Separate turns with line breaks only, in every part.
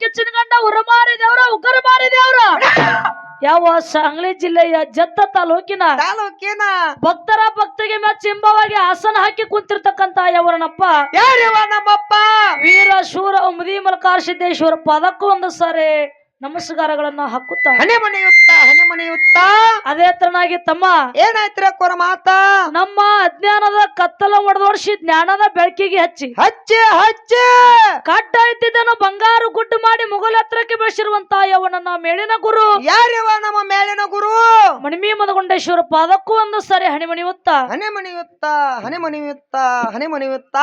ಕಿಚ್ಚಿನ ಗಂಡ ಉರಮಾರಿ ದೇವ್ರ ಉಗ್ರ ಮಾರಿ ದೇವ್ರ ಯಾವ ಸಾಂಗ್ಲಿ ಜಿಲ್ಲೆಯ ಜತ್ತ ತಾಲೂಕಿನ ಭಕ್ತರ ಭಕ್ತಿಗೆ ಮೆಚ್ಚಿಂಬವಾಗಿ ಆಸನ ಹಾಕಿ ಕುಂತಿರ್ತಕ್ಕಂತ ಯವರನಪ್ಪ
ಯಾರಿವ ನಮ್ಮಪ್ಪ
ವೀರ ಶೂರ ಮುದಿ ಮಲ್ಕಾರ್ ಸಿದ್ದೇಶ್ವರ ಪದಕ್ಕೂ ಒಂದು ಸಾರಿ ನಮಸ್ಕಾರಗಳನ್ನ ಹಾಕುತ್ತಾ
ಹಣೆ ಮನೆಯುತ್ತ
ಅದೇ ತರನಾಗಿ ತಮ್ಮ
ಏನಾಯ್ತರ ಕೊರ ಮಾತ
ನಮ್ಮ ಅಜ್ಞಾನದ ಕತ್ತಲ ಒಡೆದೋಡಿಸಿ ಜ್ಞಾನದ ಬೆಳಕಿಗೆ ಹಚ್ಚಿ
ಹಚ್ಚೆ
ಕಡ್ಡ ಇದ್ದಿದ್ದನ್ನು ಬಂಗಾರು ಗುಡ್ಡು ಮಾಡಿ ಮುಗಲ ಹತ್ರಕ್ಕೆ ಬೆಳೆಸಿರುವಂತ ಯವನನ್ನ ಮೇಲಿನ ಗುರು
ಯಾರಿವ ನಮ್ಮ ಮೇಲಿನ ಗುರು
ಮಣಿಮಿ ಮದಗೊಂಡೇಶ್ವರ ಪಾದಕ್ಕೂ ಒಂದು ಸರಿ ಹಣಿಮಣಿಯುತ್ತ
ಹಣೆ ಮನೆಯುತ್ತ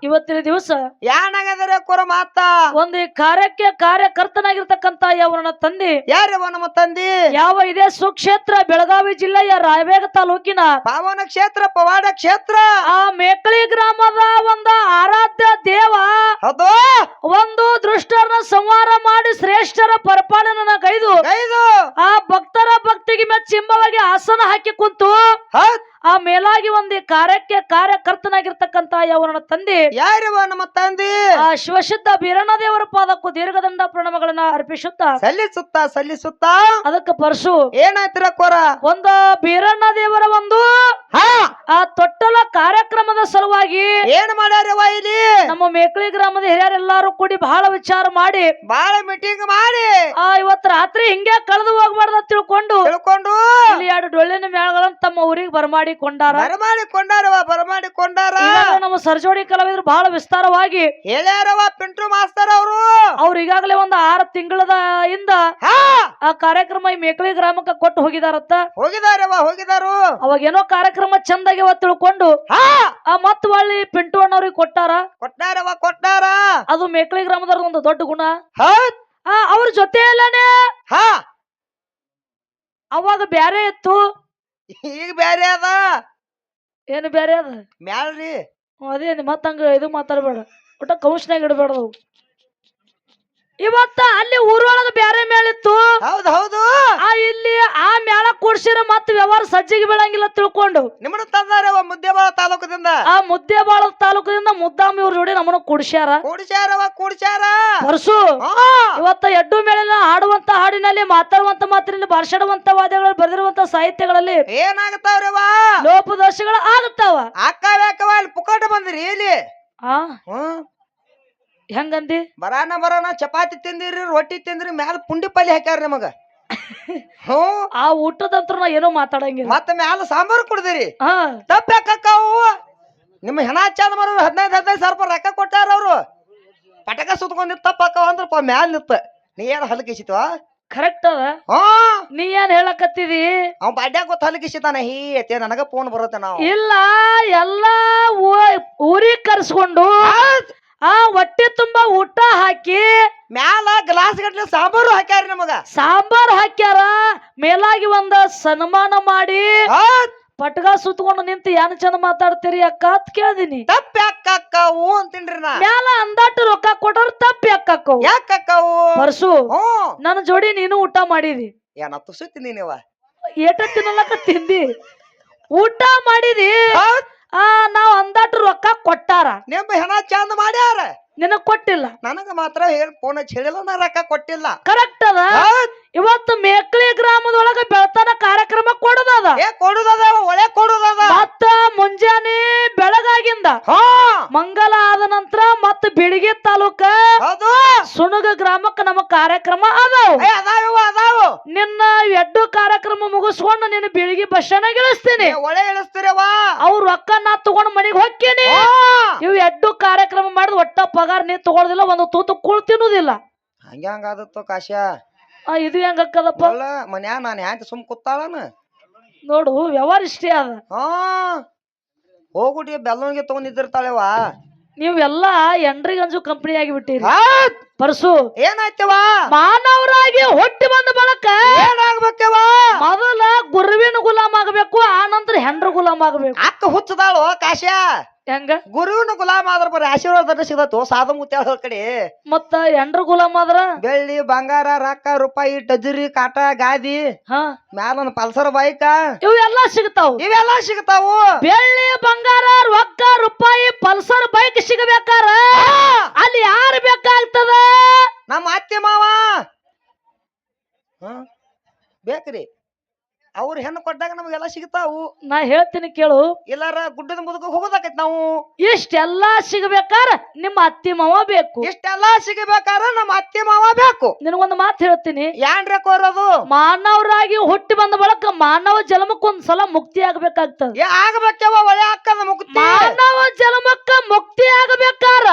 ಇವತ್ತಿನ ದಿವಸ
ಯಾನಾಗದರೆ ಕೊರ ಮಾತ
ಒಂದು ಈ ಕಾರ್ಯಕ್ಕೆ ಕಾರ್ಯಕರ್ತನಾಗಿರ್ತಕ್ಕಂತ ಯವನ ತಂದೆ
ಯಾರಿವ ನಮ್ಮ ತಂದಿ
ಯಾವ ಇದೆ ಸುಕ್ಷೇತ್ರ ಬೆಳಗಾವಿ ಜಿಲ್ಲೆಯ ರಾಯಬೇಗ ತಾಲೂಕಿನ
ಪಾವನ ಕ್ಷೇತ್ರ ಪವಾಡ ಕ್ಷೇತ್ರ
ಆ ಮೇಕಳಿ ಗ್ರಾಮದ ಒಂದು ಆರಾಧ್ಯ ದೇವ
ಹೌದು
ಒಂದು ದೃಷ್ಟರನ್ನ ಸಂಹಾರ ಮಾಡಿ ಶ್ರೇಷ್ಠರ ಪರಿಪಾಲನ ಕೈದು ಆ ಭಕ್ತರ ಭಕ್ತಿಗೆ ಮೆಚ್ಚಿಂಬವಾಗಿ ಆಸನ ಹಾಕಿ ಕುಂತು ಆ ಮೇಲಾಗಿ ಒಂದು ಕಾರ್ಯಕ್ಕೆ ಕಾರ್ಯಕರ್ತನಾಗಿರ್ತಕ್ಕಂತ ಯವನ ತಂದೆ
ಯಾರಿವ ನಮ್ಮ ತಂದಿ
ಆ ಶಿವಸಿದ್ಧ ಬೀರಣ್ಣ ದೇವರ ಪಾದಕ್ಕೂ ದೀರ್ಘದಂಡ ಪ್ರಣಮಗಳನ್ನ ಅರ್ಪಿಸುತ್ತಾ
ಸಲ್ಲಿಸುತ್ತ
ಅದಕ್ಕೆ ಪರಶು
ಏನಾಯ್ತಿರ ಕೊರ
ಒಂದು ಬೀರಣ್ಣ ದೇವರ ಒಂದು ಆ ತೊಟ್ಟಲ ಕಾರ್ಯಕ್ರಮದ ಸಲುವಾಗಿ
ಏನ್ ಮಾಡ್ಯಾರವ ಇಲ್ಲಿ
ನಮ್ಮ ಮೇಕಳಿ ಗ್ರಾಮದ ಹಿರಿಯರೆಲ್ಲಾರು ಕೂಡಿ ಬಹಳ ವಿಚಾರ ಮಾಡಿ
ಬಾಳ ಮೀಟಿಂಗ್ ಮಾಡಿ
ಇವತ್ತು ರಾತ್ರಿ ಹಿಂಗೆ ಕಳೆದು ಹೋಗ್ಬಾರ್ದ ತಿಳ್ಕೊಂಡು ಇಲ್ಲಿ ಎರಡು ಡೊಳ್ಳಿನ ಮೇಳಗಳನ್ನು ತಮ್ಮ ಊರಿಗೆ ಬರಮಾಡಿಕೊಂಡಾರ ನಮ್ಮ ಸರ್ಜೋಡಿ ಕಲಾವಿದರು ಬಹಳ ವಿಸ್ತಾರವಾಗಿ
ಹೇಳ್ಯಾರವ ಪಿಂಟು ಮಾಸ್ತರ್
ಅವ್ರು ಈಗಾಗಲೇ ಒಂದು 6 ತಿಂಗಳದ ಇಂದ ಆ ಕಾರ್ಯಕ್ರಮ ಈ ಮೇಕಳಿ ಗ್ರಾಮಕ್ಕೆ ಕೊಟ್ಟು ಹೋಗಿದಾರತ್ತ
ಹೋಗಿದಾರು
ಅವಾಗ ಏನೋ ಕಾರ್ಯಕ್ರಮ ಚಂದಾಗಿ ತಿಳ್ಕೊಂಡು ಮತ್ ಒಳ್ಳಿ ಪಿಂಟು ಅಣ್ಣವ್ರಿಗೆ
ಕೊಟ್ಟಾರ
ಅದು ಮೇಕಳಿ ಗ್ರಾಮದವ್ರ ಒಂದು ದೊಡ್ಡ ಗುಣ ಅವ್ರ ಜೊತೆ ಎಲ್ಲಾನೆ ಅವಾಗ ಬ್ಯಾರೆ ಇತ್ತು
ಈಗ ಬ್ಯಾರೆ ಅದ
ಏನು ಬ್ಯಾರೆ ಅದ
ಮ್ಯಾಲ್ರಿ
ಅದೇ ಮತ್ತಂಗ ಇದು ಮಾತಾಡ್ಬೇಡ ಒಟ್ಟ ಕೌನ್ಸ್ನಾಗ ಇಡಬೇಡದು ಇವತ್ತ ಅಲ್ಲಿ ಊರೊಳಗ ಬ್ಯಾರೆ ಮೇಳಿತ್ತು
ಹೌದು
ಇಲ್ಲಿ ಆ ಮೇಳ ಕೂಡ್ಸಿರ ಮತ್ ವ್ಯವಹಾರ ಸಜ್ಜಿಗೆ ಬೀಳಂಗಿಲ್ಲ ತಿಳ್ಕೊಂಡು
ನಿಮ್ಮನ್ನ ತಂದಾರವ ಮುದ್ದೇಬಾಳ ತಾಲೂಕದಿಂದ
ಆ ಮುದ್ದೇಬಾಳ ತಾಲೂಕದಿಂದ ಮುದ್ದಾಮ ಇವ್ರ ಜೋಡಿ ನಮ್ಮನ್ನ
ಕೂಡ್ಸ್ಯಾರ
ಪರಸು ಇವತ್ತ ಎಡ್ಡು ಮೇಳಿನ ಹಾಡುವಂತ ಹಾಡಿನಲ್ಲಿ ಮಾತಾಡುವಂತ ಮಾತಿನಲ್ಲಿ ಭಾಷಾಡುವಂತ ವಾದ್ಯಗಳಲ್ಲಿ ಬರೆದಿರುವಂತ ಸಾಹಿತ್ಯಗಳಲ್ಲಿ
ಏನಾಗತಾವ್ರವ
ಲೋಪದೋಷಗಳು ಆಗುತ್ತಾವ
ಅಕ್ಕ ಅಲ್ಲಿ ಪುಕಾಟ ಬಂದ್ರಿ ಇಲ್ಲಿ
ಹೆಂಗಂದಿ
ಬರಾನ ಚಪಾತಿ ತಿಂದಿರಿ ರೊಟ್ಟಿ ತಿಂದ್ರಿ ಮ್ಯಾಲ ಪುಂಡಿ ಪಲ್ಯ ಹಾಕ್ಯಾರ ನಿಮಗ
ಆ ಊಟದಂತ್ರ ನಾ ಏನೋ ಮಾತಾಡಂಗಿಲ್ಲ
ಮತ್ತ ಮ್ಯಾಲ ಸಾಂಬಾರು ಕುಡ್ದಿರಿ ತಪ್ಪಾಕವು ನಿಮ್ಮ ಹೆಣ ಚಂದ ಮರ 15,000 ರೂಪಾಯಿ ರೊಕ್ಕ ಕೊಟ್ಟಾರ ಅವ್ರು ಪಟಕ ಸುತ್ಕೊಂಡ್ ತಪ್ಪಾಕವ ಅಂದ್ರ ಮ್ಯಾಲ ನಿತ್ತ ನೀ ಏನ್ ಹಲಕಿಸಿತ್ವ
ಕರೆಕ್ಟ್ ಅದ ನೀ ಏನ್ ಹೇಳಕತ್ತಿದಿ
ಅವ್ ಬಾಡ್ಯಾಗ ಗೊತ್ತ ಹಲಕಿಸಿತಾನ ಹೀ ಅತ್ತೆ ನನಗ ಫೋನ್ ಬರುತ್ತೆ ನಾವು
ಇಲ್ಲ ಎಲ್ಲಾ ಊರಿಗೆ ಕರ್ಸ್ಕೊಂಡು ಹೊಟ್ಟೆ ತುಂಬಾ ಊಟ ಹಾಕಿ
ಮ್ಯಾಲ ಗ್ಲಾಸ್ ಗಟ್ಲೆ ಸಾಂಬಾರು ಹಾಕ್ಯಾರ ನಮಗ
ಸಾಂಬಾರು ಹಾಕ್ಯಾರ ಮೇಲಾಗಿ ಒಂದ ಸನ್ಮಾನ ಮಾಡಿ ಪಟ್ಗ ಸುತ್ಕೊಂಡು ನಿಂತು ಏನ್ ಚಂದ ಮಾತಾಡ್ತೀರಿ ಅಕ್ಕ ಅಂತ ಕೇಳ್ದಿನಿ
ತಪ್ಪಿ ಅಕ್ಕವು ಅಂತೀನ್ರಿ ನಾ
ಮ್ಯಾಲ ಅಂದಾಟು ರೊಕ್ಕ ಕೊಟ್ಟವ್ರ ತಪ್ಪಿ ಅಕ್ಕವು
ಯಾಕಕ್ಕವು
ಪರ್ಸು ನನ್ನ ಜೋಡಿ ನೀನು ಊಟ ಮಾಡಿದಿ
ಏನತ್ತು ಸುತ್ತಿ ನೀವ
ಏಟ ತಿನ್ನಲಕ್ಕ ತಿಂದಿ ಊಟ ಮಾಡಿದಿ ನಾವ್ ಅಂದಾಟು ರೊಕ್ಕ ಕೊಟ್ಟಾರ
ನಿಮ್ಮ ಹೆಣ ಚಂದ ಮಾಡ್ಯಾರ
ನಿನಗ್ ಕೊಟ್ಟಿಲ್ಲ
ನನಗ ಮಾತ್ರ ಫೋನ್ ಹಚ್ಚಿ ಹೇಳಿಲ್ಲ ನಾ ರೊಕ್ಕ ಕೊಟ್ಟಿಲ್ಲ
ಕರೆಕ್ಟ್ ಅದ ಇವತ್ತು ಮೇಕಳಿ ಗ್ರಾಮದೊಳಗ ಬೆಳತನ ಕಾರ್ಯಕ್ರಮ ಕೊಡುದದ
ಒಳ್ಳೆ ಕೊಡುದದ
ಮತ್ತ ಮುಂಜಾನೆ ಬೆಳಗಾಗಿಂದ ಮಂಗಲ ಆದ ನಂತರ ಮತ್ತ ಬಿಳಿಗಿ ತಾಲೂಕ ಸುಣಗ ಗ್ರಾಮಕ್ಕ ನಮ್ಮ ಕಾರ್ಯಕ್ರಮ ಅದಾವ ನಿನ್ನ ಎಡ್ಡು ಕಾರ್ಯಕ್ರಮ ಮುಗಿಸ್ಕೊಂಡು ನಿನ್ನ ಬಿಳಿಗಿ ಬಸ್ ಸ್ಟ್ಯಾಂಡ್ ಇಳಿಸ್ತೀನಿ
ಒಳ್ಳೆ ಇಳಿಸ್ತೀರವ
ಅವ್ರ ರೊಕ್ಕ ನಾ ತಗೊಂಡ್ ಮನೆಗೆ ಹೋಗ್ತೀನಿ ಇವ್ ಎಡ್ಡು ಕಾರ್ಯಕ್ರಮ ಮಾಡಿದ್ ಒಟ್ಟ ಪಗಾರ ನೀ ತಗೊಳ್ದಿಲ್ಲ ಒಂದು ತೂತು ಕೂಳ್ ತಿನ್ನುದಿಲ್ಲ
ಹಂಗಾದತ್ತು ಕಾಶ್ಯ
ಇದು ಹೆಂಗಕ್ಕದಪ್ಪ
ಮನ್ಯಾ ನಾನ್ ಹ್ಯಾಂತ ಸುಮ್ ಕೂತಾಳನ
ನೋಡು ವ್ಯವಹಾರ ಇಷ್ಟೇ ಅದ
ಹೋಗ್ಬಿಟ್ಟಿ ಬೆಲ್ಲವನಿಗೆ ತಗೊಂಡಿದ್ದಿರ್ತಾಳೆವಾ
ನೀವೆಲ್ಲಾ ಎಂಡ್ರಿಗಂಜು ಕಂಪನಿ ಆಗಿಬಿಟ್ಟಿರಿ ಪರ್ಸು
ಏನಾಯ್ತವ
ಮಾನವರಾಗಿ ಹುಟ್ಟಿ ಬಂದ ಬಳಕ
ಏನಾಗ್ಬೇಕವ
ಮೊದಲ ಗುರುವಿನ ಗುಲಾಮ್ ಆಗಬೇಕು ಆ ನಂತರ ಹೆಂಡ್ರ ಗುಲಾಮ್ ಆಗಬೇಕು
ಅಕ್ಕ ಹುಚ್ಚದಾಳು ಕಾಶ್ಯ
ಹೆಂಗ
ಗುರುವಿನ ಗುಲಾಮ್ ಆದ್ರ ಬರೀ ಆಶೀರ್ವಾದ ಸಿಗತ್ತು ಸಾದ ಮುತ್ಯಾಳ ಕಡೆ
ಮತ್ತ ಹೆಂಡ್ರ ಗುಲಾಮ್ ಆದ್ರ
ಬೆಳ್ಳಿ ಬಂಗಾರ ರೊಕ್ಕ ರೂಪಾಯಿ ಟಜರಿ ಕಾಟ ಗಾದಿ ಮ್ಯಾಲ ಪಲ್ಸರ್ ಬೈಕ್
ಇವೆಲ್ಲಾ ಸಿಗ್ತಾವು ಬೆಳ್ಳಿ ಬಂಗಾರ ರೊಕ್ಕ ರೂಪಾಯಿ ಪಲ್ಸರ್ ಬೈಕ್ ಸಿಗಬೇಕಾರ ಅಲ್ಲಿ ಯಾರು ಬೇಕಾಗ್ತದ
ನಮ್ಮ ಅತ್ತೆ ಯಾಕ್ರಿ ಅವ್ರ ಹೆಣ್ಣು ಕೊಟ್ಟಾಗ ನಮಗೆಲ್ಲ ಸಿಗ್ತಾವು.
ನಾ ಹೇಳ್ತೀನಿ ಕೇಳು,
ಇಲ್ಲಾರ ಗುಡ್ಡದ ಮುದಕ ಹೋಗೋದಾಕೈತಿ ನಾವು.
ಇಷ್ಟೆಲ್ಲಾ ಸಿಗಬೇಕಾರ ನಿಮ್ಮ ಅತ್ತಿ ಮಾವ ಬೇಕು.
ಇಷ್ಟೆಲ್ಲಾ ಸಿಗಬೇಕಾರ ನಮ್ಮ ಅತ್ತೆ ಮಾವ ಬೇಕು.
ನಿನಗೊಂದು ಮಾತು ಹೇಳ್ತೀನಿ,
ಏನ್ರಿ ಕೋರೋದು?
ಮಾನವರಾಗಿ ಹುಟ್ಟಿ ಬಂದ ಬಳಕ ಮಾನವ ಜನ್ಮಕ್ಕೆ ಒಂದ್ಸಲ ಮುಕ್ತಿ ಆಗ್ಬೇಕಾಗ್ತದ.
ಆಗಬೇಕವ ಒಳ್ಳೆ ಅಕ್ಕದ ಮುಕ್ತಿ.
ಮಾನವ ಜನ್ಮಕ್ಕ ಮುಕ್ತಿ ಆಗಬೇಕಾರ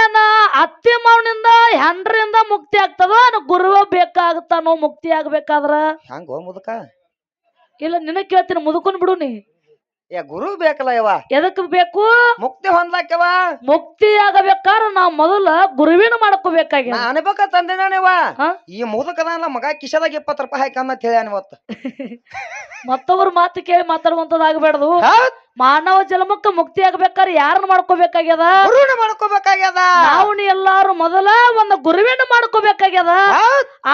ಏನ ಅತ್ತಿ ಮಾವನಿಂದ ಹೆಂಡ್ರಿಂದ ಮುಕ್ತಿ ಆಗ್ತದ, ಗುರುವ ಬೇಕಾಗುತ್ತಾನೋ ಮುಕ್ತಿ ಆಗ್ಬೇಕಾದ್ರ?
ಹಂಗ ಮುದಕ
ಇಲ್ಲ ನಿನಗ್ ಕೇಳ್ತೀನಿ, ಮುದುಕನ್ ಬಿಡು ನೀ.
ಗುರು ಬೇಕಲ್ಲ ಯವ.
ಎದಕ್ ಬೇಕು?
ಮುಕ್ತಿ ಹೊಂದ್ಲಾಕ್ಯವ.
ಮುಕ್ತಿ ಆಗಬೇಕಾರ ನಾವ್ ಮೊದಲ ಗುರುವಿನ ಮಾಡ್ಕೋಬೇಕಾಗ್ಯ.
ಅನ್ಬೇಕ ತಂದಿನ ಈ ಮುದುಕದ ಮಗ ಕಿಶದಾಗ 20 ರೂಪಾಯಿ ಹಾಕಿ ಅಂತ ಹೇಳಿ ಇವತ್ತು.
ಮತ್ತೊಬ್ರು ಮಾತು ಕೇಳಿ ಮಾತಾಡುವಂತದಾಗಬೇಡದು. ಮಾನವ ಜನ್ಮಕ್ಕ ಮುಕ್ತಿ ಆಗ್ಬೇಕಾದ್ರೆ ಯಾರನ್ನ ಮಾಡ್ಕೋಬೇಕಾಗ್ಯದ?
ಗುರುವಿನ ಮಾಡ್ಕೋಬೇಕಾಗ್ಯದ.
ನಾವು ಎಲ್ಲಾರು ಮೊದಲ ಒಂದು ಗುರುವಿನ ಮಾಡ್ಕೋಬೇಕಾಗ್ಯದ.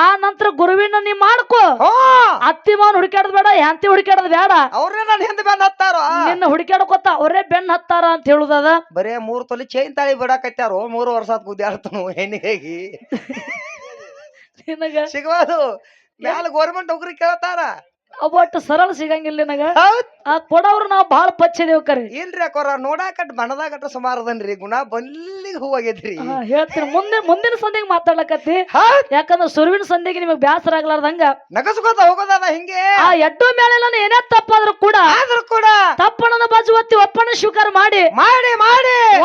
ಆ ನಂತರ ಗುರುವಿನ ನೀ ಮಾಡ್ಕೋ. ಅತ್ತಿ ಮಾವನ್ ಹುಡುಕಾಡದ್ ಬೇಡ, ಹ್ಯಾಂತಿ ಹುಡುಕಾಡದ್ ಬೇಡ.
ಅವ್ರೇ ನನ್ನ ಹಿಂದೆ ಬೆನ್ನ ಹತ್ತಾರ.
ನಿನ್ನ ಹುಡುಕಾಡಕೋತ ಅವ್ರೇ ಬೆನ್ನ ಹತ್ತಾರ ಅಂತ ಹೇಳುದದ.
ಬರೇ 3 ತೊಲಿ ಚೈನ್ ತಾಳಿ ಬಿಡಾಕತ್ಯಾರು. 3 ವರ್ಷ ಗುದ್ದಾಡ್ತಾನು ಹೆಣ್ಣಿಗೆ
ನಿನಗ
ಸಿಗವಾದು. ಮ್ಯಾಲ ಗೌರ್ಮೆಂಟ್ ನೌಕರಿ ಕೇಳ್ತಾರ,
ಒಟ್ಟು ಸರಳ ಸಿಗಂಗಿಲ್ಲ ನಿನಗ. ಆ ಕೊಡವ್ರು ನಾವ್ ಬಾಳ ಪಚ್ಚಿದೇವ್ ಕರಿ.
ಇಲ್ರಿ ಅಕ್ಕೋರ ನೋಡಾಕಟ್ ಬಣದಾಗಟ್ಟ ಸುಮಾರದನ್ರಿ. ಗುಣ ಬಲ್ಲಿಗೆ ಹೂವಾಗೈತ್ರಿ.
ಹೇಳ್ತೀನಿ, ಮುಂದಿನ ಸಂಧಿಗೆ ಮಾತಾಡ್ಲಕತ್ತಿ. ಯಾಕಂದ್ರ ಸುರುವಿನ ಸಂಧಿಗೆ ನಿಮಗ್ ಬ್ಯಾಸರ ಆಗ್ಲಾರ್ದಂಗ
ನಗಸ್ಕೋತ ಹೋಗೋದದ ಹಿಂಗೆ.
ಆ ಎಡ್ಡು ಮೇಲೆ ಏನೇ ತಪ್ಪಾದ್ರೂ ಕೂಡ ತಪ್ಪಣನ ಬಾಜುವತ್ತಿ ಒಪ್ಪಣ ಸ್ವೀಕಾರ ಮಾಡಿ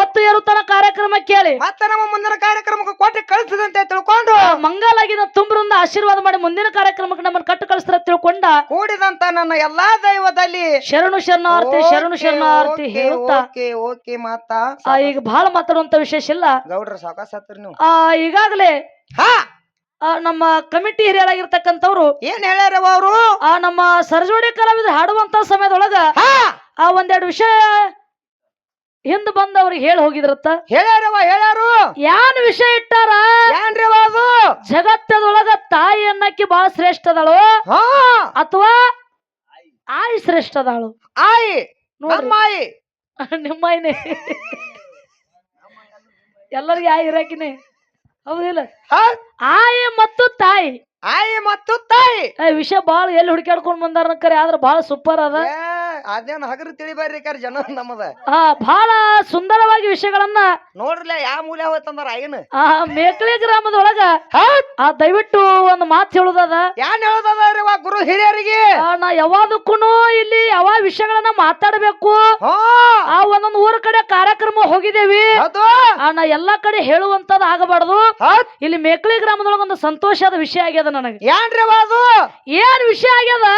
ಒತ್ತು ಏರುತ್ತನ ಕಾರ್ಯಕ್ರಮ ಕೇಳಿ
ಮತ್ತೆ ನಮ್ಮ ಮುಂದಿನ ಕಾರ್ಯಕ್ರಮಕ್ಕೆ ಕೊಟ್ಟು ಕಳಿಸಿದಂತೆ ತಿಳ್ಕೊಂಡು
ಮಂಗಲಾಗಿನ ತುಂಬ್ರಿಂದ ಆಶೀರ್ವಾದ ಮಾಡಿ ಮುಂದಿನ ಕಾರ್ಯಕ್ರಮಕ್ಕೆ ನಮ್ಮನ್ನು ಕಟ್ಟು ಕಳಿಸ್ತಾರ ತಿಳ್ಕೊಂಡ
ಕೂಡಿದಂತ ನನ್ನ ಎಲ್ಲಾ ದೈವದಲ್ಲಿ
ಶರಣು ಶರಣಾರ್ಥಿ ಶರಣು ಶರಣಾರ್ಥಿ ಹೇಳುತ್ತಾ
ಮಾತಾ
ಈಗ ಬಹಳ ಮಾತಾಡುವಂತ ವಿಶೇಷ ಇಲ್ಲ
ಗೌಡ್ರ ಸಾವಕಾಶ ಹತ್ತಿರ ನೀವು.
ಈಗಾಗಲೇ ನಮ್ಮ ಕಮಿಟಿ ಹಿರಿಯರಾಗಿರ್ತಕ್ಕಂಥವ್ರು
ಏನ್ ಹೇಳ್ಯಾರವ ಅವರು
ನಮ್ಮ ಸರಜೋಡಿ ಕಲಾವಿದರು ಹಾಡುವಂತ ಸಮಯದೊಳಗ ಒಂದೆರಡು ವಿಷಯ ಹಿಂದ್ ಬಂದವ್ರಿಗೆ ಹೇಳಿ ಹೋಗಿದ್ರತ್ತ.
ಹೇಳ್ಯಾರು
ಯಾನ್ ವಿಷಯ ಇಟ್ಟಾರ?
ಏನ್ರಿ ಅದು?
ಜಗತ್ತದೊಳಗ ತಾಯಿ ಅನ್ನಕ್ಕೆ ಬಹಳ ಶ್ರೇಷ್ಠ ಅದಾಳು ಅಥವಾ ಆಯಿ ಶ್ರೇಷ್ಠ ಅದಾಳು?
ಆಯಿ ನೋಡ್ರಿ,
ನಿಮ್ಮನೆ ಎಲ್ಲರಿಗೆ ಆಯಿ ಇರಾಕಿನೇ ಹೌದಿಲ್ಲ? ಆಯಿ ಮತ್ತು ತಾಯಿ ವಿಷಯ ಬಾಳ ಎಲ್ಲಿ ಹುಡುಕಾಡ್ಕೊಂಡ್ ಬಂದಾರ ಕರೆ, ಆದ್ರ ಬಹಳ ಸೂಪರ್ ಅದ.
ಅದೇನ್ ಹಗರು ತಿಳಿಬಾರ್ರಿ ಕರೆ ಜನ ನಮ್ಮದ.
ಬಹಳ ಸುಂದರವಾಗಿ ವಿಷಯಗಳನ್ನ
ನೋಡ್ರಲ್ಲ ಯಾವ ಮೂಲೆ ಹೋಯ್ತಂದ್ರ ಆಯಿನ
ಮೇಕಳಿ ಗ್ರಾಮದೊಳಗ ದಯವಿಟ್ಟು ಒಂದು ಮಾತು ಹೇಳುದದ.
ಏನ್ ಹೇಳುದದ ಗುರು ಹಿರಿಯರಿಗೆ?
ನಾ ಯಾವಾದಕ್ಕೂ ಇಲ್ಲಿ ಯಾವ ವಿಷಯಗಳನ್ನ ಮಾತಾಡ್ಬೇಕು. ಒಂದೊಂದು ಊರ ಕಡೆ ಕಾರ್ಯಕ್ರಮ ಹೋಗಿದ್ದೇವಿ, ನಾ ಎಲ್ಲಾ ಕಡೆ ಹೇಳುವಂತದ್ ಆಗಬಾರ್ದು. ಇಲ್ಲಿ ಮೇಕಳಿ ಗ್ರಾಮದೊಳಗ ಒಂದು ಸಂತೋಷದ ವಿಷಯ ಆಗ್ಯದ ನನಗೆ. ಏನ್ ವಿಷಯ ಆಗ್ಯದ?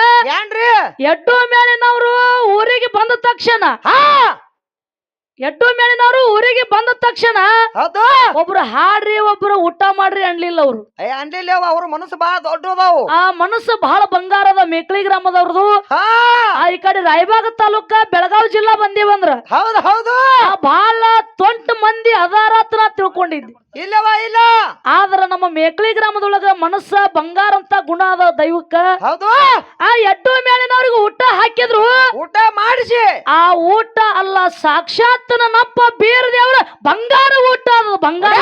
ಎಡ್ಡು ಮೇಲಿನವರು ಊರಿಗೆ ಬಂದ ತಕ್ಷಣ ಒಬ್ರು ಹಾಡ್ರಿ ಒಬ್ರು ಊಟ ಮಾಡ್ರಿ ಅನ್ಲಿಲ್ಲ ಅವ್ರು.
ಅವ್ರ ಮನಸ್ಸು ಬಹಳ ದೊಡ್ಡದಾವು.
ಆ ಮನಸ್ಸು ಬಹಳ ಬಂಗಾರದ ಮೇಕಳಿ ಗ್ರಾಮದವ್ರದು. ಈ ಕಡೆ ರಾಯಬಾಗ ತಾಲೂಕ ಬೆಳಗಾವಿ ಜಿಲ್ಲಾ ಬಂದಿವಂದ್ರ ಬಹಳ ತೊಂಟ ಮಂದಿ ಅದಾರತ್ ನಾ ತಿಳ್ಕೊಂಡಿದ್ದಿ.
ಇಲ್ಲ
ಆದ್ರ ನಮ್ಮ ಮೇಕಳಿ ಗ್ರಾಮದೊಳಗ ಮನಸ್ಸ ಬಂಗಾರ ಅಂತ ಗುಣ ಅದ ದೈವಕ್ಕ. ಆ ಎಡ್ಡು ಮೇಲಿನವ್ರಿಗೆ ಊಟ ಹಾಕಿದ್ರು,
ಊಟ ಮಾಡಿಸಿ.
ಆ ಊಟ ಅಲ್ಲ, ಸಾಕ್ಷಾತ್ ನನ್ನಪ್ಪ ಬೀರ ದೇವ್ರ ಬಂಗಾರ ಊಟ ಅದ. ಬಂಗಾರ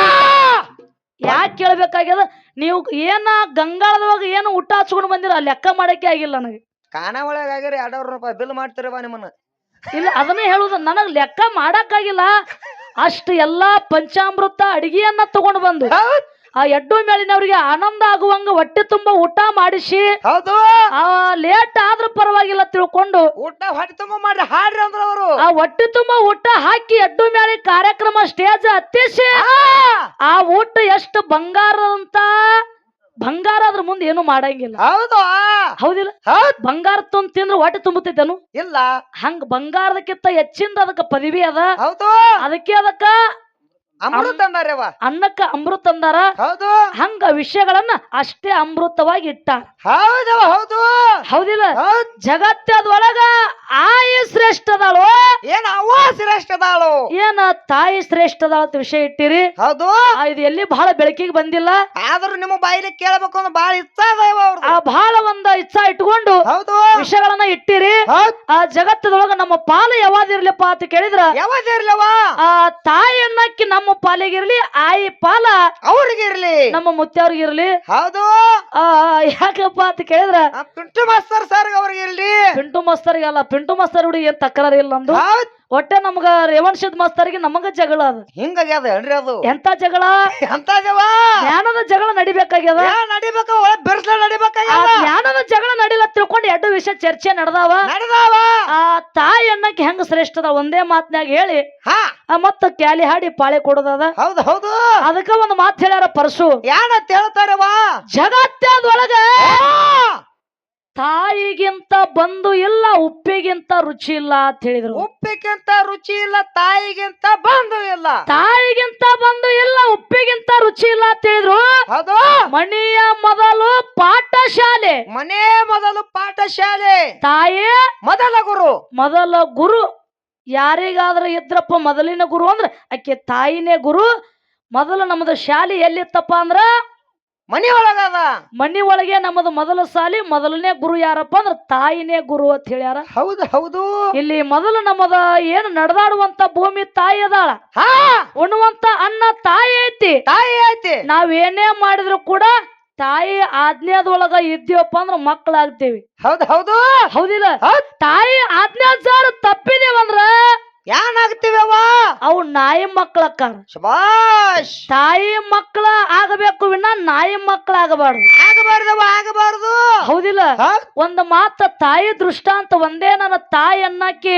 ಯಾಕೆ ಕೇಳ್ಬೇಕಾಗ್ಯದ? ನೀವು ಏನ ಗಂಗಾಳದವಾಗ ಏನು ಊಟ ಹಚ್ಕೊಂಡು ಬಂದಿರ ಲೆಕ್ಕ ಮಾಡಕ್ಕೆ ಆಗಿಲ್ಲ ನನಗೆ.
ಕಾನ ಒಳಗಾಗ್ರಿ 200 ರೂಪಾಯಿ ಬಿಲ್ ಮಾಡ್ತಿರವ ನಿಮ್ಮನ್ನ.
ಇಲ್ಲ ಅದನ್ನೇ ಹೇಳುದು, ನನಗ್ ಲೆಕ್ಕ ಮಾಡಕ್ಕಾಗಿಲ್ಲ. ಅಷ್ಟು ಎಲ್ಲಾ ಪಂಚಾಮೃತ ಅಡಿಗೆಯನ್ನ ತಗೊಂಡು ಬಂದು ಆ ಎಡ್ಡು ಮೇಲಿನವ್ರಿಗೆ ಆನಂದ ಆಗುವಂಗ ಹೊಟ್ಟೆ ತುಂಬಾ ಊಟ ಮಾಡಿಸಿ, ಲೇಟ್ ಆದ್ರೂ ಪರವಾಗಿಲ್ಲ ತಿಳ್ಕೊಂಡು
ಊಟ ಹೊಟ್ಟೆ ತುಂಬಾ ಮಾಡಿ ಹಾಡ್ರಿ ಅಂದ್ರ ಅವರು.
ಆ ಹೊಟ್ಟೆ ತುಂಬಾ ಊಟ ಹಾಕಿ ಎಡ್ಡು ಮೇಲೆ ಕಾರ್ಯಕ್ರಮ ಸ್ಟೇಜ್ ಹತ್ತಿಸಿ ಆ ಊಟ ಎಷ್ಟು ಬಂಗಾರ ಅದ್ರ ಮುಂದೆ ಏನು ಮಾಡಂಗಿಲ್ಲ. ಹೌದಿಲ್ಲ? ಬಂಗಾರ ತಿಂದ್ರೆ ಹೊಟ್ಟೆ ತುಂಬುತ್ತೇನು?
ಇಲ್ಲ.
ಹಂಗ ಬಂಗಾರದಕ್ಕಿಂತ ಹೆಚ್ಚಿಂದ ಅದಕ್ಕ ಪದವಿ ಅದ. ಅದಕ್ಕೆ
ಅಮೃತ ಅಂದಾರವ,
ಅನ್ನಕ್ಕ ಅಮೃತ ಅಂದಾರ. ಹಂಗ ವಿಷಯಗಳನ್ನ ಅಷ್ಟೇ ಅಮೃತವಾಗಿ ಇಟ್ಟ. ಹೌದಿಲ್ಲ? ಜಗತ್ತದೊಳಗ ಆಯಿ ಶ್ರೇಷ್ಠ ಅದಾಳು, ಏನ ತಾಯಿ ಶ್ರೇಷ್ಠ ಅದಾಳ ಅಂತ ವಿಷಯ ಇಟ್ಟಿರಿ. ಇದು ಎಲ್ಲಿ ಬಹಳ ಬೆಳಕಿಗೆ ಬಂದಿಲ್ಲ,
ಆದ್ರೂ ನಿಮ್ಮ ಬಾಯಿಲಿ ಕೇಳಬೇಕು ಅನ್ನೋ ಬಹಳ ಇಚ್ಛ
ಬಹಳ ಒಂದ ಇಚ್ಛಾ ಇಟ್ಕೊಂಡು ವಿಷಯಗಳನ್ನ ಇಟ್ಟಿರಿ. ಆ ಜಗತ್ತದೊಳಗ ನಮ್ಮ ಪಾಲು ಯಾವಾದಿರ್ಲಿಪ್ಪ ಅಂತ ಕೇಳಿದ್ರ ಆ ತಾಯಿ ಅನ್ನಕ್ಕೆ ನಮ್ಮ ಪಾಲಿಗಿರ್ಲಿ, ಆಯಿ ಪಾಲ
ಅವ್ರಿಗಿರ್ಲಿ,
ನಮ್ಮ ಮುತ್ತೆಯವ್ರಿಗಿರ್ಲಿ. ಯಾಕಪ್ಪ ಅಂತ ಕೇಳಿದ್ರ
ಪಿಂಟು ಮಾಸ್ತರ್ ಸರ್ ಅವ್ರಿಗೆ ಇಲ್ಲಿ
ಪಿಂಟು ಮಾಸ್ತರ್ಗಲ್ಲ, ಪಿಂಟು ಮಾಸ್ತರ್ ಹುಡುಗಿ ಏನ್ ತಕರಾರು ಇಲ್ಲ ನಮ್ದು. ಒಟ್ಟೆ ನಮ್ಗ ರೇವಣಸಿದ್ ಮಾಸ್ತರ್ಗೆ ನಮಗ ಜಗಳ ಅದ.
ಹಿಂಗಾಗ್ಯದ ಏನ್ರಿ ಅದು?
ಎಂತ ಜಗಳ?
ಎಂತ ಜಗಳ?
ಜ್ಞಾನದ ಜಗಳ ನಡಿಬೇಕಾಗ್ಯದ.
ನಡಿಬೇಕ ಬೆರ್ಸ್ಲ ನಡಿಬೇಕಾಗ್ಯದ.
ಜ್ಞಾನದ ಜಗಳ ನಡಿಲ್ಲ ತಿಳ್ಕೊಂಡು ಎರಡು ವಿಷಯ ಚರ್ಚೆ ನಡೆದಾವ. ಆ ತಾಯಿ ಅನ್ನಕ್ಕೆ ಹೆಂಗ ಶ್ರೇಷ್ಠದ ಒಂದೇ ಮಾತ್ನ್ಯಾಗ ಹೇಳಿ ಮತ್ತ ಕ್ಯಾಲಿ ಹಾಡಿ ಪಾಳೆ ಕೊಡೋದದ.
ಹೌದು ಹೌದು.
ಅದಕ್ಕ ಒಂದು ಮಾತು ಹೇಳ್ಯಾರ ಪರಶು.
ಯಾನಂತ ಹೇಳ್ತಾರವಾ?
ಜಗತ್ತದೊಳಗ ತಾಯಿಗಿಂತ ಬಂಧು ಇಲ್ಲ, ಉಪ್ಪಿಗಿಂತ ರುಚಿ ಇಲ್ಲ ಅಂತ ಹೇಳಿದ್ರು.
ಉಪ್ಪಿಗಿಂತ ರುಚಿ ಇಲ್ಲ, ತಾಯಿಗಿಂತ ಬಂಧು ಇಲ್ಲ.
ತಾಯಿಗಿಂತ ಬಂಧು ಇಲ್ಲ, ಉಪ್ಪಿಗಿಂತ ರುಚಿ ಇಲ್ಲ ಅಂತ ಹೇಳಿದ್ರು.
ಹೌದು.
ಮನೆಯ ಮೊದಲು ಪಾಠಶಾಲೆ.
ಮನೆ ಮೊದಲು ಪಾಠಶಾಲೆ.
ತಾಯಿ
ಮೊದಲ ಗುರು. ಮೊದಲ
ಗುರು ಯಾರಿಗಾದ್ರೂ ಇದ್ರಪ್ಪ ಮೊದಲಿನ ಗುರು ಅಂದ್ರ ಆಕೆ ತಾಯಿನೇ ಗುರು. ಮೊದಲು ನಮ್ದು ಶಾಲೆ ಎಲ್ಲಿತ್ತಪ್ಪ ಅಂದ್ರ
ಮನಿ ಒಳಗದ.
ಮನಿ ಒಳಗೆ ನಮ್ಮದು ಮೊದಲ ಶಾಲಿ, ಮೊದಲನೇ ಗುರು ಯಾರಪ್ಪ ಅಂದ್ರ ತಾಯಿನೇ ಗುರು ಅಂತ ಹೇಳ್ಯಾರ.
ಹೌದು ಹೌದು.
ಇಲ್ಲಿ ಮೊದಲು ನಮ್ಮದ ಏನು ನಡೆದಾಡುವಂತ ಭೂಮಿ ತಾಯಿ ಅದಾಳ. ಉಣ್ಣುವಂತ ಅನ್ನ ತಾಯಿ ಐತಿ.
ತಾಯಿ ಐತಿ.
ನಾವೇನೇ ಮಾಡಿದ್ರು ಕೂಡ ತಾಯಿ ಆಜ್ಞಾದೊಳಗ ಇದ್ದೀವಪ್ಪ ಅಂದ್ರ ಮಕ್ಕಳಾಗ್ತೇವಿ.
ಹೌದು ಹೌದು.
ಹೌದಿಲ್ಲ? ತಾಯಿ ಆಜ್ಞಾಚಾರ ತಪ್ಪಿದೇವಂದ್ರ
ಏನಾಗ್ತಿವವ?
ಅವು ನಾಯಿ ಮಕ್ಕಳಕ್ಕಾರ.
ಶಬಾಷ್.
ತಾಯಿ ಮಕ್ಕಳ ಆಗಬೇಕು ವಿನ ನಾಯಿ ಮಕ್ಕಳ ಆಗಬಾರ್ದು.
ಆಗಬಾರ್ದು.
ಹೌದಿಲ್ಲ? ಒಂದು ಮಾತ ತಾಯಿ ದೃಷ್ಟಾಂತ ಒಂದೇ. ನನ್ನ ತಾಯಿ ಅನ್ನಕ್ಕೆ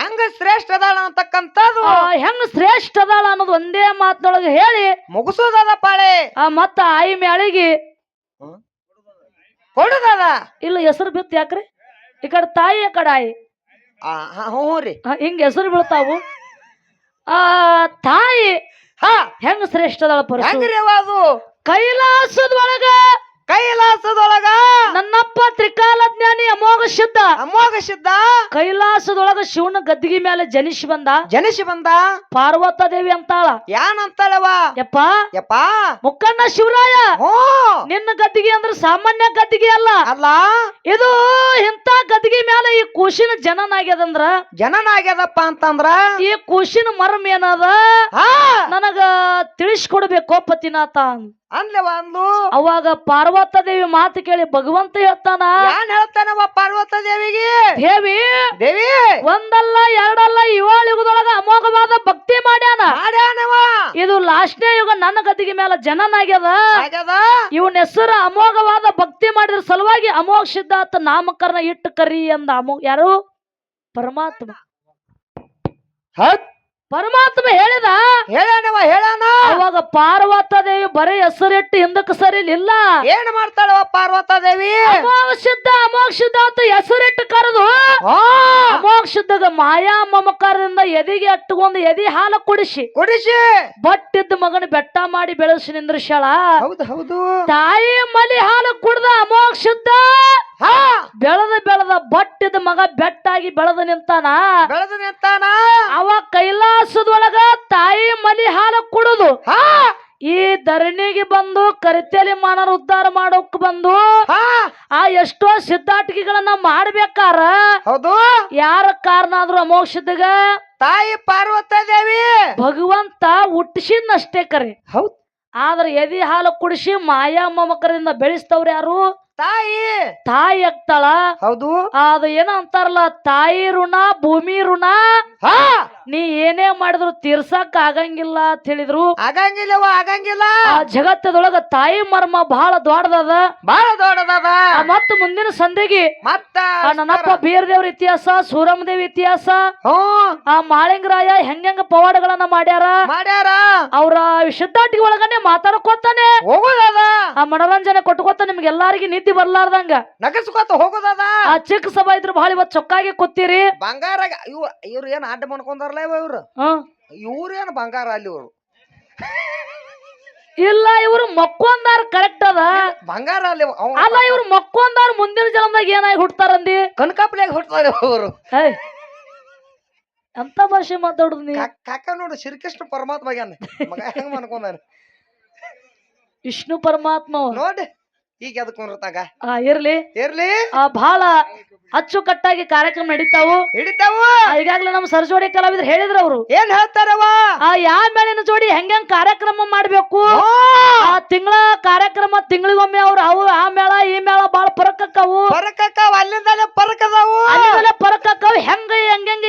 ಹೆಂಗ ಶ್ರೇಷ್ಠ ಅದಾಳ ಅಂತಕ್ಕಂಥದ್ದು,
ಹೆಂಗ ಶ್ರೇಷ್ಠ ಅದಾಳ ಅನ್ನೋದು ಒಂದೇ ಮಾತನೊಳಗೆ ಹೇಳಿ
ಮುಗಿಸೋದದ ಪಾಳೆ.
ಮತ್ತ ಆಯಿ ಮ್ಯಾಳಿಗೆ
ಕೊಡುದದ.
ಇಲ್ಲ ಹೆಸರು ಬಿತ್ತು ಯಾಕ್ರಿ? ಈ ಕಡೆ ತಾಯಿ ಆ ಕಡೆ ಆಯಿ.
ಹ್ಞೂ ರೀ.
ಹಿಂಗ ಹೆಸರು ಬೀಳ್ತಾವು. ತಾಯಿ ಹೆಂಗ ಶ್ರೇಷ್ಠ ಅದಾಳ ಪರ.
ಅದು
ಕೈಲಾಸದೊಳಗ ನನ್ನಪ್ಪ ತ್ರಿಕಾಲ ಜ್ಞಾನಿ ಅಮೋಘ ಸಿದ್ಧ ಕೈಲಾಸದೊಳಗ ಶಿವನ ಗದ್ದಿಗೆ ಮೇಲೆ ಜನಿಸಿ ಬಂದ ಪಾರ್ವತ ದೇವಿ ಅಂತಾಳ.
ಯಾನಂತಾಳವ? ಯಪ್ಪ
ಮುಕ್ಕಣ್ಣ ಶಿವರಾಯ, ನಿನ್ನ ಗದ್ದಿಗೆ ಅಂದ್ರೆ ಸಾಮಾನ್ಯ ಗದ್ದಿಗೆ ಅಲ್ಲ. ಇದು ಇಂತ ಗದ್ದಿಗೆ ಮೇಲೆ ಈ ಕೂಸಿನ
ಜನನಾಗ್ಯದಪ್ಪ ಅಂತಂದ್ರ
ಈ ಕೂಸಿನ ಮರ್ಮ ಏನದ ನನಗ ತಿಳಿಸ್ಕೊಡ್ಬೇಕು ಪತಿನಾಥ
ಅನ್ಲವ ಅಂದ್ಲು.
ಅವಾಗ ಪಾರ್ವತ ದೇವಿ ಮಾತು ಕೇಳಿ ಭಗವಂತ ಹೇಳ್ತಾನ.
ಏನ್ ಹೇಳ್ತಾನವ ಪಾರ್ವತ ದೇವಿಗೆ?
ದೇವಿ ಒಂದಲ್ಲ ಎರಡಲ್ಲ 7 ಯುಗದೊಳಗ ಅಮೋಘವಾದ ಭಕ್ತಿ ಮಾಡ್ಯಾನವ. ಇದು ಲಾಸ್ಟ್ನೇ ಯುಗ ನನ್ನ ಗದ್ದಿಗೆ ಮೇಲೆ ಜನನಾಗ್ಯದ. ಇವನ ಹೆಸರು ಅಮೋಘವಾದ ಭಕ್ತಿ ಮಾಡಿದ್ರ ಸಲುವಾಗಿ ಅಮೋಘ ಸಿದ್ಧಾರ್ಥ ನಾಮಕರಣ ಇಟ್ಟು ಕರಿ ಅಂದ. ಯಾರು? ಪರಮಾತ್ಮ. ಹೇಳಿದ
ಹೇಳಾನ.
ಅವಾಗ ಪಾರ್ವತ ದೇವಿ ಬರೀ ಹೆಸರಿಟ್ಟು ಹಿಂದಕ್ಕೆ ಸರಿಲಿಲ್ಲ.
ಏನ್ ಮಾಡ್ತಾಳವ ಪಾರ್ವತ ದೇವಿ?
ಅಮೋಘ ಸಿದ್ಧ ಅಂತ ಹೆಸರಿಟ್ಟು ಕರೆದು ಅಮೋಘ ಸಿದ್ಧಗ ಮಾಯಾ ಮಮಕಾರದಿಂದ ಎದಿಗೆ ಅಟ್ಟುಕೊಂಡು ಎದಿ ಹಾಲು ಕುಡಿಸಿ ಬಟ್ಟಿದ್ದ ಮಗನ ಬೆಟ್ಟ ಮಾಡಿ ಬೆಳೆಸಿ ನಿಂದ್ರಿಸ್ಯಾಳ.
ಹೌದು.
ತಾಯಿ ಮಲಿ ಹಾಲು ಕುಡ್ದ ಅಮೋಘ ಸಿದ್ಧ ಬೆಳೆದ ಬಟ್ಟಿದ ಮಗ ಬೆಟ್ಟಾಗಿ ಬೆಳೆದು ನಿಂತಾನ. ಅವ ಕೈಲಾಸದೊಳಗ ತಾಯಿ ಮಲಿ ಹಾಲು ಕುಡುದು ಈ ಧರಣಿಗೆ ಬಂದು ಕರಿತೇಲಿ ಮಾನರ ಉದ್ಧಾರ ಮಾಡೋಕ್ ಬಂದು ಎಷ್ಟೋ ಸಿದ್ಧಾಟಿಕೆಗಳನ್ನ ಮಾಡ್ಬೇಕಾರ ಯಾರ ಕಾರಣ ಆದ್ರೂ ಅಮೋಘ ಸಿದ್ಧಗ
ತಾಯಿ ಪಾರ್ವತ ದೇವಿ
ಭಗವಂತ ಹುಟ್ಟಿಸಿದ್ನಷ್ಟೇ ಕರೆ.
ಹೌದು.
ಆದ್ರೆ ಎದಿ ಹಾಲು ಕುಡಿಸಿ ಮಾಯಾ ಮಮಕರದಿಂದ ಬೆಳೆಸ್ತವ್ರ ಯಾರು? ತಾಯಿ ಆಗ್ತಾಳ.
ಹೌದು.
ಅದು ಏನೋ ಅಂತಾರಲ್ಲ, ತಾಯಿ ಋಣ ಭೂಮಿ ಋಣ ನೀ ಏನೇ ಮಾಡಿದ್ರು ತೀರ್ಸಕ್ ಆಗಂಗಿಲ್ಲ ಅಂತ ಹೇಳಿದ್ರು.
ಆಗಂಗಿಲ್ಲ.
ಆ ಜಗತ್ತದೊಳಗ ತಾಯಿ ಮರ್ಮ ಬಹಳ ದೊಡ್ಡದ. ಮತ್ತ ಮುಂದಿನ ಸಂಧಿಗೆ ನನ್ನಪ್ಪ ಬೀರದೇವ್ರ ಇತಿಹಾಸ, ಸೂರಮ್ಮದೇವಿ ಇತಿಹಾಸ, ಆ ಮಾಳಿಂಗರಾಯ ಹೆಂಗ ಪವಾಡಗಳನ್ನ ಮಾಡ್ಯಾರ ಅವ್ರ ಸಿದ್ಧಾಟಿಗೆ ಒಳಗನೆ ಮಾತಾಡ್ಕೋತಾನೆ ಆ ಮನೋರಂಜನೆ ಕೊಟ್ಕೋತ ನಿಮ್ಗೆಲ್ಲಾರಿಗೆ ನಿದ್ದೆ ಬರ್ಲಾರ್ದಂಗ
ನಗಸ್ಕೋತ ಹೋಗೋದದ.
ಆ ಚಿಕ್ಕ ಸಭಾ ಇದ್ರು ಬಹಳ ಇವತ್ತು ಚೊಕ್ಕಾಗಿ ಕೂತೀರಿ.
ಬಂಗಾರ ಇವ್ರು ಏನ್ ಅಡ್ಡ ಮಾಡ್ಕೊಂಡಾರಲ್ಲ ಇವ್ರೇನ್ ಬಂಗಾರ ಅಲ್ಲಿ ಇವ್ರು
ಇಲ್ಲ, ಇವ್ರು ಮಕ್ಕೊಂದಾರ ಕರೆಕ್ಟ್ ಅದ.
ಬಂಗಾರ ಅಲ್ಲಿ
ಅಲ್ಲ, ಇವ್ರು ಮಕ್ಕೊಂದಾರ ಮುಂದಿನ ಜನ್ಮದಾಗ ಏನಾಗಿ ಹುಡ್ತಾರಂದಿ?
ಕನಕಾಪುಲಿಯಾಗಿ ಹುಡ್ತಾರೆ ಅವರು.
ಎಂತ ಭಾಷೆ ಮಾತಾಡುದು ನೀ?
ಕಾಕ ನೋಡು ಶ್ರೀಕೃಷ್ಣ ಪರಮಾತ್ಮ ಮಗ ಹೆಂಗ್ ಅನ್ಕೊಂಡಾರ
ವಿಷ್ಣು ಪರಮಾತ್ಮ
ನೋಡಿ. ಈಗ ಎದಕ್ ಕುಂದ್ರತಾಗ
ಇರ್ಲಿ
ಇರ್ಲಿ
ಬಹಳ ಅಚ್ಚುಕಟ್ಟಾಗಿ ಕಾರ್ಯಕ್ರಮ ನಡೀತಾವು.
ಹಿಡಿತಾವು.
ಈಗಾಗ್ಲೇ ನಮ್ಮ ಸರಜೋಡಿ ಕಲಾವಿದ್ರು ಹೇಳಿದ್ರು ಅವರು
ಏನ್ ಹೇಳ್ತಾರವ
ಯಾವ ಮೇಳಿನ ಜೋಡಿ ಹೆಂಗ್ ಕಾರ್ಯಕ್ರಮ ಮಾಡ್ಬೇಕು. ಆ ತಿಂಗಳ ಕಾರ್ಯಕ್ರಮ ತಿಂಗಳಿಗೊಮ್ಮೆ ಅವ್ರು ಆ ಮೇಳ ಈ ಮೇಳ ಬಾಳ ಪರಕಕ್ಕವು
ಅಲ್ಲಿಂದಲೇ ಪರಕದಾವು
ಪರಕಕ್ಕವು ಹೆಂಗ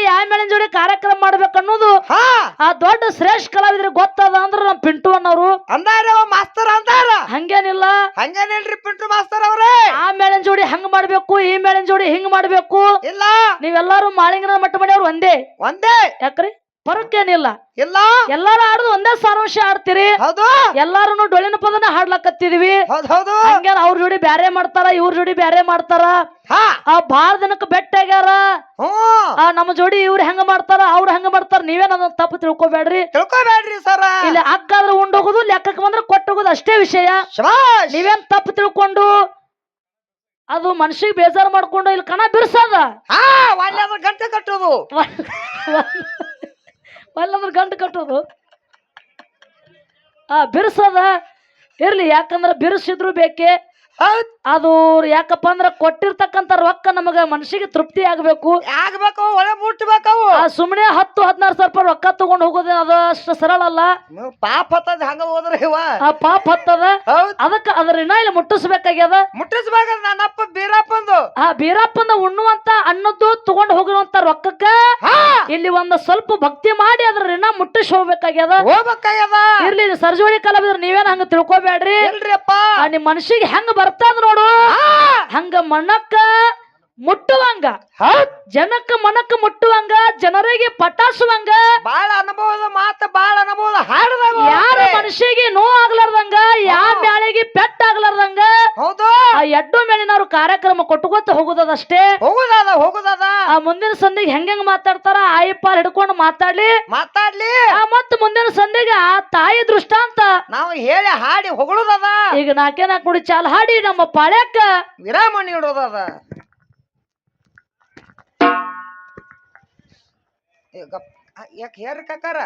ಯಾವ ಮೇಳಿನ ಜೋಡಿ ಕಾರ್ಯಕ್ರಮ ಮಾಡ್ಬೇಕು ಅನ್ನೋದು ಆ ದೊಡ್ಡ ಶ್ರೇಷ್ಠ ಕಲಾವಿದ್ರಿಗೆ ಗೊತ್ತದ ಅಂದ್ರ ನಮ್ ಪಿಂಟು ಅನ್ನೋರು
ಅಂದಾರ ಮಾಸ್ತರ್ ಅಂದಾರ.
ಹಂಗೇನಿಲ್ಲ
ಹಂಗೇನಿಲ್ರಿ ಪಿಂಟು ಮಾಸ್ತರ್ ಅವ್ರೆ.
ಆ ಮೇಳಿನ ಜೋಡಿ ಹಂಗ ಮಾಡ್ಬೇಕು ಈ ಮೇಳಿನ ಜೋಡಿ ಹಿಂಗ್ ಮಾಡ್ಬೇಕು
ಇಲ್ಲ.
ನೀವೆಲ್ಲಾರು ಮಾಳಿಂಗನ ಮಟ್ಟ ಮಾಡಿಯವ್ರು ಒಂದೇ ಯಾಕ್ರಿ ಫರಕ್ ಏನಿಲ್ಲ.
ಇಲ್ಲ
ಎಲ್ಲಾರು ಆಡುದು ಒಂದೇ ಸಾರಾಂಶ ಆಡ್ತೀರಿ.
ಹೌದು.
ಎಲ್ಲಾರು ಡೊಳ್ಳಿನ ಪದನ ಹಾಡ್ಲಕತ್ತಿದ್ವಿ.
ಹೌದು.
ಹಂಗೇನ ಅವ್ರ ಜೋಡಿ ಬ್ಯಾರೆ ಮಾಡ್ತಾರ ಇವ್ರ ಜೋಡಿ ಬ್ಯಾರೆ ಮಾಡ್ತಾರ. ಆ ಬಾಳ ದಿನಕ್ಕೆ ಬೆಟ್ಟಾಗ್ಯಾರ. ನಮ್ಮ ಜೋಡಿ ಇವ್ರು ಹೆಂಗ ಮಾಡ್ತಾರ ಅವ್ರ ಹೆಂಗ ಮಾಡ್ತಾರ ನೀವೇನ ತಪ್ಪು ತಿಳ್ಕೊಬೇಡ್ರಿ
ಸರ.
ಇಲ್ಲಿ ಅಕ್ಕಾದ್ರೆ ಉಂಡೋಗುದು ಲೆಕ್ಕಕ್ಕೆ ಬಂದ್ರೆ ಕೊಟ್ಟೋಗುದು ಅಷ್ಟೇ ವಿಷಯ. ನೀವೇನ್ ತಪ್ಪು ತಿಳ್ಕೊಂಡು ಅದು ಮನ್ಸಿಗೆ ಬೇಜಾರು ಮಾಡ್ಕೊಂಡು ಇಲ್ಲಿ ಕಣ ಬಿರ್ಸದ
ಗಂಟೆ ಕಟ್ಟೋದು
ಗಂಟು ಕಟ್ಟೋದು ಬಿರ್ಸದ ಇರ್ಲಿ. ಯಾಕಂದ್ರ ಬಿರ್ಸಿದ್ರು ಬೇಕೆ. ಅದು ಯಾಕಪ್ಪ ಅಂದ್ರ ಕೊಟ್ಟಿರ್ತಕ್ಕಂತ ರೊಕ್ಕ ನಮಗ ಮನಸ್ಸಿಗೆ ತೃಪ್ತಿ ಆಗ್ಬೇಕು
ಒಳ್ಳೆ ಮುಟ್ಟಬೇಕು.
ಸುಮ್ನೆ 10-16 ಸಾವಿರ ರೂಪಾಯಿ ರೊಕ್ಕ ತಗೊಂಡ್ ಹೋಗೋದು ಅದು ಅಷ್ಟು ಸರಳ ಅಲ್ಲ.
ಪಾಪ ಹತ್ತದ ಹಂಗ ಹೋದ್ರೆ
ಪಾಪ ಹತ್ತದ. ಅದಕ್ಕ ಅದ್ರ ಇಲ್ಲಿ ಮುಟ್ಟಿಸ್ಬೇಕಾಗ್ಯದ.
ಮುಟ್ಟಿಸ್ಬೇಕು. ನನ್ನಪ್ಪ ಬೀರಪ್ಪಂದು
ಬೀರಪ್ಪನ ಉಣ್ಣುವಂತ ಅನ್ನದ್ದು ತಗೊಂಡ್ ಹೋಗಿರುವಂತ ರೊಕ್ಕಕ್ಕ ಇಲ್ಲಿ ಒಂದ್ ಸ್ವಲ್ಪ ಭಕ್ತಿ ಮಾಡಿ ಅದ್ರ ಋಣ ಮುಟ್ಟಿಸ್ ಹೋಗ್ಬೇಕಾಗ್ಯದ. ಇರ್ಲಿ ಸರ್ಜೋಡಿ ಕಲಾವಿದ್ರು ನೀವೇನ ಹಂಗ ತಿಳ್ಕೊಬೇಡ್ರಿ. ನಿಮ್ ಮನಸ್ಸಿಗೆ ಹೆಂಗ ಬರ್ತದ ನೋಡು ಹಂಗ ಮನಕ್ಕ ಮುಟ್ಟುವಂಗ ಜನಕ್ಕ ಮನಕ್ಕ ಮುಟ್ಟುವಂಗ ಜನರಿಗೆ ಪಟಾಸುವಂಗ
ಬಾಳ ಅನುಭವದ ಮಾತ ಬಾಳ ಅನುಭವದ ಹಾಡದಾಗ
ಯಾರ ಮನುಷ್ಯಗೆ ನೋವು ಆಗ್ಲಾರ್ದಂಗ ಯಾವ ಮ್ಯಾಳಿಗೆ ಪೆಟ್ಟಾಗ್ಲಾರ್ದಂಗ
ಹೌದು
ಆ ಎಡ್ಡು ಮೇಲಿನವ್ರು ಕಾರ್ಯಕ್ರಮ ಕೊಟ್ಟುಕೊತ ಹೋಗುದಷ್ಟೇ.
ಹೋಗುದದ
ಆ ಮುಂದಿನ ಸಂಧಿಗೆ ಹೆಂಗ್ ಮಾತಾಡ್ತಾರ ಆಯಿಪಾಲ್ ಹಿಡ್ಕೊಂಡು ಮಾತಾಡ್ಲಿ ಮತ್ತ ಮುಂದಿನ ಸಂಧಿಗೆ ಆ ತಾಯಿ ದೃಷ್ಟಾಂತ
ನಾವು ಹೇಳಿ ಹಾಡಿ ಹೊಗಳುದದ.
ಈಗ 4 ನುಡಿ ಚಾಲ್ ಹಾಡಿ ನಮ್ಮ ಪಾಳ್ಯಕ್ಕ
ವಿರಾಮ ನೀಡೋದದ. ಯಾಕೆ ಹೇರ್ ಕಾಕಾರ